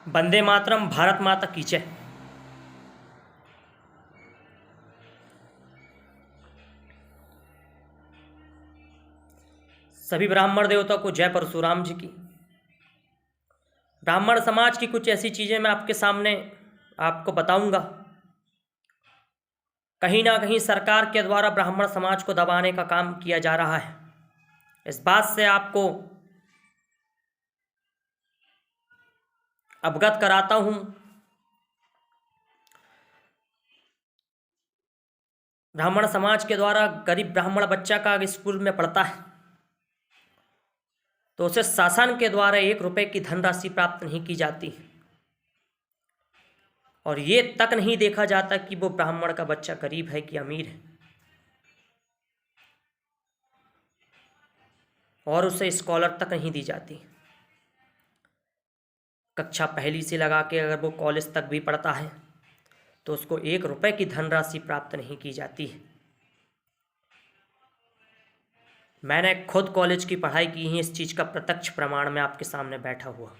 वंदे मातरम, भारत माता की जय। सभी ब्राह्मण देवता को जय परशुराम जी की। ब्राह्मण समाज की कुछ ऐसी चीज़ें मैं आपके सामने आपको बताऊंगा। कहीं ना कहीं सरकार के द्वारा ब्राह्मण समाज को दबाने का काम किया जा रहा है। इस बात से आपको अवगत कराता हूं। ब्राह्मण समाज के द्वारा गरीब ब्राह्मण बच्चा का अगर स्कूल में पढ़ता है तो उसे शासन के द्वारा 1 रुपए की धनराशि प्राप्त नहीं की जाती, और ये तक नहीं देखा जाता कि वो ब्राह्मण का बच्चा गरीब है कि अमीर है, और उसे स्कॉलर तक नहीं दी जाती। कक्षा पहली से लगा के अगर वो कॉलेज तक भी पढ़ता है तो उसको 1 रुपए की धनराशि प्राप्त नहीं की जाती है। मैंने खुद कॉलेज की पढ़ाई की है, इस चीज़ का प्रत्यक्ष प्रमाण मैं आपके सामने बैठा हुआ।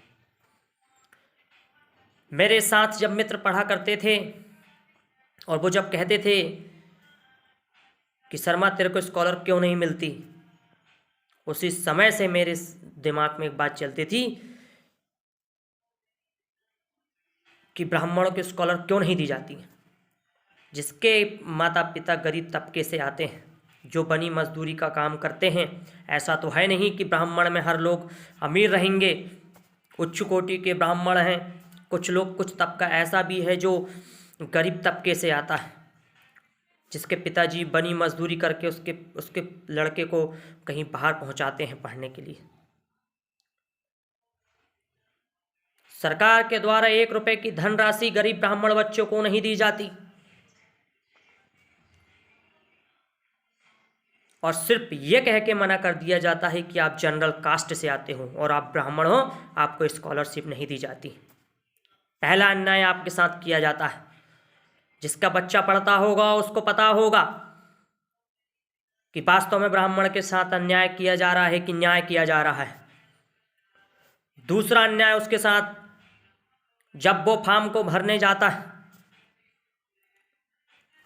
मेरे साथ जब मित्र पढ़ा करते थे और वो जब कहते थे कि शर्मा तेरे को स्कॉलर क्यों नहीं मिलती, उसी समय से मेरे दिमाग में एक बात चलती थी कि ब्राह्मणों को स्कॉलर क्यों नहीं दी जाती। जिसके माता पिता गरीब तबके से आते हैं, जो बनी मजदूरी का काम करते हैं, ऐसा तो है नहीं कि ब्राह्मण में हर लोग अमीर रहेंगे। उच्च कोटि के ब्राह्मण हैं, कुछ लोग, कुछ तबका ऐसा भी है जो गरीब तबके से आता है, जिसके पिताजी बनी मजदूरी करके उसके उसके लड़के को कहीं बाहर पहुंचाते हैं पढ़ने के लिए। सरकार के द्वारा 1 रुपए की धनराशि गरीब ब्राह्मण बच्चों को नहीं दी जाती, और सिर्फ ये कह के मना कर दिया जाता है कि आप जनरल कास्ट से आते हो और आप ब्राह्मण हो, आपको स्कॉलरशिप नहीं दी जाती। पहला अन्याय आपके साथ किया जाता है। जिसका बच्चा पढ़ता होगा उसको पता होगा कि वास्तव में ब्राह्मण के साथ अन्याय किया जा रहा है कि न्याय किया जा रहा है। दूसरा अन्याय उसके साथ, जब वो फॉर्म को भरने जाता है,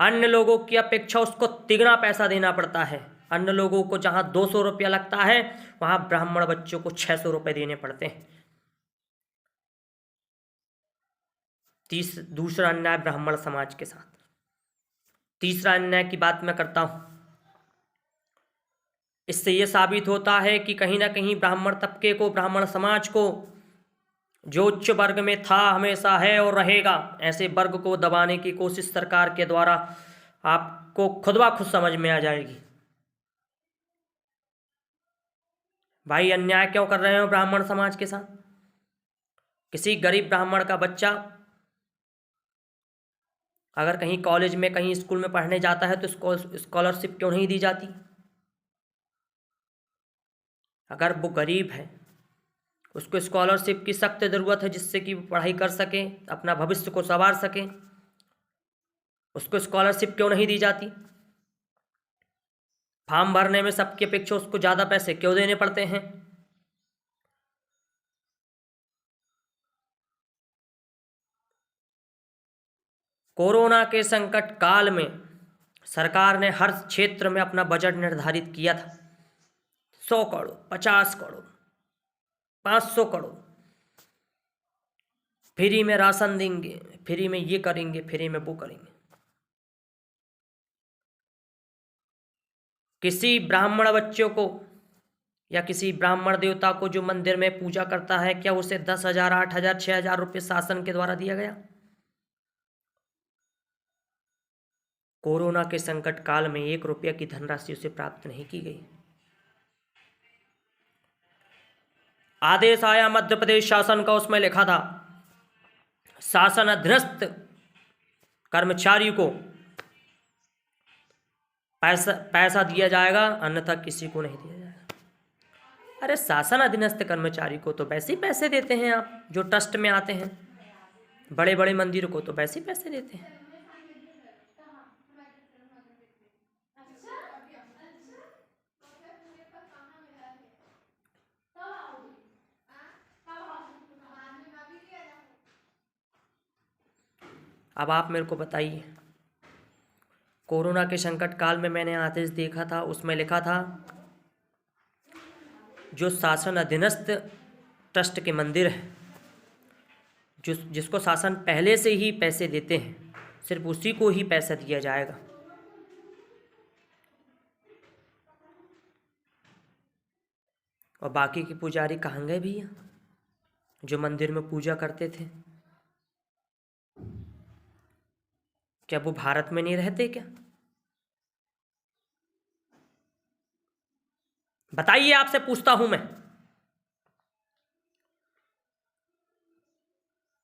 अन्य लोगों की अपेक्षा उसको तिगना पैसा देना पड़ता है। अन्य लोगों को जहां 200 रुपया लगता है, वहां ब्राह्मण बच्चों को 600 रुपये देने पड़ते हैं। दूसरा अन्याय ब्राह्मण समाज के साथ। तीसरा अन्याय की बात मैं करता हूं। इससे यह साबित होता है कि कहीं ना कहीं ब्राह्मण तबके को, ब्राह्मण समाज को, जो उच्च वर्ग में था, हमेशा है और रहेगा, ऐसे वर्ग को दबाने की कोशिश सरकार के द्वारा आपको खुद ब खुद समझ में आ जाएगी। भाई अन्याय क्यों कर रहे हो ब्राह्मण समाज के साथ? किसी गरीब ब्राह्मण का बच्चा अगर कहीं कॉलेज में, कहीं स्कूल में पढ़ने जाता है तो स्कॉलरशिप क्यों नहीं दी जाती? अगर वो गरीब है, उसको स्कॉलरशिप की सख्त ज़रूरत है जिससे कि वो पढ़ाई कर सके, अपना भविष्य को संवार सके, उसको स्कॉलरशिप क्यों नहीं दी जाती? फॉर्म भरने में सबकी अपेक्षा उसको ज़्यादा पैसे क्यों देने पड़ते हैं? कोरोना के संकट काल में सरकार ने हर क्षेत्र में अपना बजट निर्धारित किया था। 100 करोड़, 50 करोड़, 500 करोड़, फ्री में राशन देंगे, फ्री में ये करेंगे, फ्री में वो करेंगे। किसी ब्राह्मण बच्चों को या किसी ब्राह्मण देवता को जो मंदिर में पूजा करता है, क्या उसे 10,000, 8,000, 6,000 रुपये शासन के द्वारा दिया गया? कोरोना के संकट काल में 1 रुपया की धनराशि उसे प्राप्त नहीं की गई। आदेश आया मध्य प्रदेश शासन का, उसमें लिखा था शासन अधीनस्थ कर्मचारी को पैसा दिया जाएगा, अन्यथा किसी को नहीं दिया जाएगा। अरे शासन अधीनस्थ कर्मचारी को तो वैसे ही पैसे देते हैं आप, जो ट्रस्ट में आते हैं, बड़े बड़े मंदिर को तो वैसे ही पैसे देते हैं। अब आप मेरे को बताइए, कोरोना के संकट काल में मैंने आदेश देखा था, उसमें लिखा था जो शासन अधीनस्थ ट्रस्ट के मंदिर है, जिसको शासन पहले से ही पैसे देते हैं, सिर्फ उसी को ही पैसा दिया जाएगा। और बाकी के पुजारी कहाँ गए भैया, जो मंदिर में पूजा करते थे? क्या वो भारत में नहीं रहते क्या? बताइए, आपसे पूछता हूं मैं,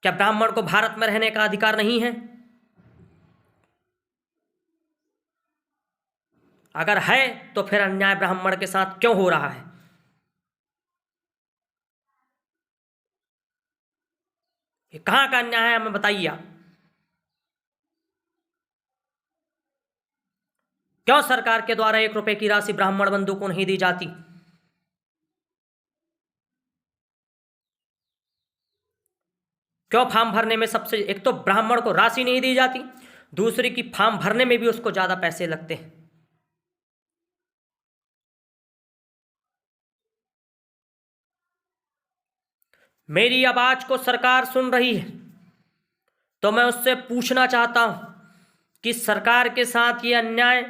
क्या ब्राह्मण को भारत में रहने का अधिकार नहीं है? अगर है तो फिर अन्याय ब्राह्मण के साथ क्यों हो रहा है? ये कहाँ का अन्याय है, हमें बताइए आप। क्यों सरकार के द्वारा 1 रुपए की राशि ब्राह्मण बंधु को नहीं दी जाती? क्यों फॉर्म भरने में सबसे, एक तो ब्राह्मण को राशि नहीं दी जाती, दूसरी की फॉर्म भरने में भी उसको ज्यादा पैसे लगते हैं। मेरी आवाज को सरकार सुन रही है तो मैं उससे पूछना चाहता हूं कि सरकार के साथ ये अन्याय,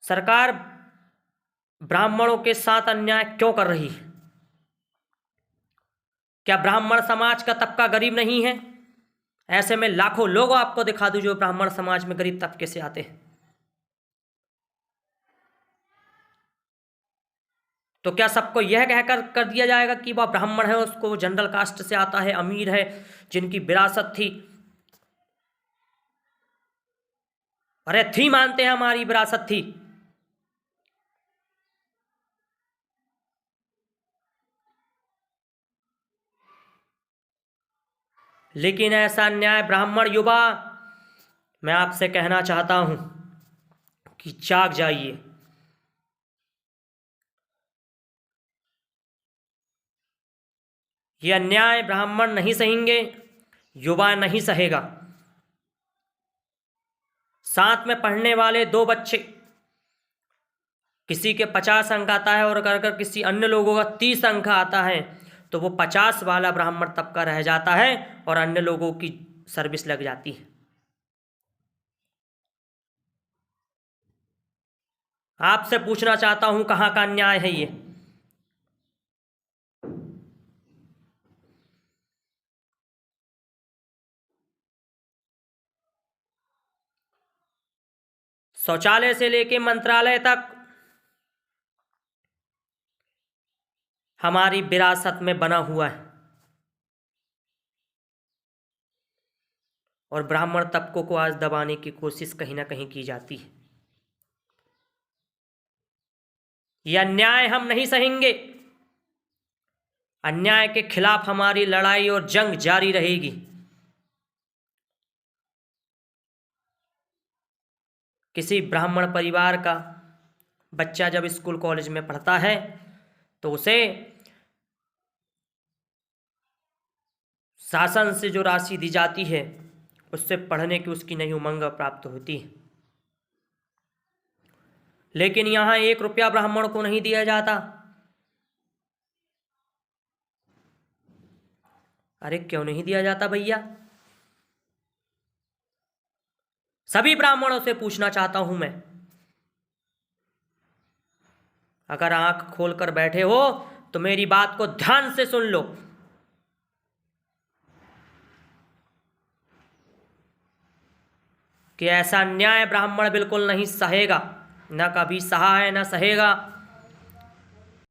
सरकार ब्राह्मणों के साथ अन्याय क्यों कर रही है? क्या ब्राह्मण समाज का तबका गरीब नहीं है? ऐसे में लाखों लोग आपको दिखा दूं जो ब्राह्मण समाज में गरीब तबके से आते हैं। तो क्या सबको यह कहकर कर दिया जाएगा कि वह ब्राह्मण है, उसको जनरल कास्ट से आता है, अमीर है, जिनकी विरासत थी? अरे थी, मानते हैं हमारी विरासत थी। लेकिन ऐसा अन्याय ब्राह्मण युवा, मैं आपसे कहना चाहता हूं कि जाग जाइए। ये अन्याय ब्राह्मण नहीं सहेंगे, युवा नहीं सहेगा। साथ में पढ़ने वाले 2 बच्चे, किसी के 50 अंक आता है और अगर किसी अन्य लोगों का 30 अंक आता है तो वो 50 वाला ब्राह्मण तबका रह जाता है और अन्य लोगों की सर्विस लग जाती है। आपसे पूछना चाहता हूं, कहां का अन्याय है ये? शौचालय से लेके मंत्रालय तक हमारी विरासत में बना हुआ है और ब्राह्मण तबकों को आज दबाने की कोशिश कहीं ना कहीं की जाती है। यह अन्याय हम नहीं सहेंगे। अन्याय के खिलाफ हमारी लड़ाई और जंग जारी रहेगी। किसी ब्राह्मण परिवार का बच्चा जब स्कूल कॉलेज में पढ़ता है तो उसे शासन से जो राशि दी जाती है उससे पढ़ने की उसकी नई उमंग प्राप्त होती है। लेकिन यहां 1 रुपया ब्राह्मण को नहीं दिया जाता। अरे क्यों नहीं दिया जाता भैया? सभी ब्राह्मणों से पूछना चाहता हूं मैं, अगर आंख खोलकर बैठे हो तो मेरी बात को ध्यान से सुन लो। कि ऐसा अन्याय ब्राह्मण बिल्कुल नहीं सहेगा, न कभी सहा है न सहेगा।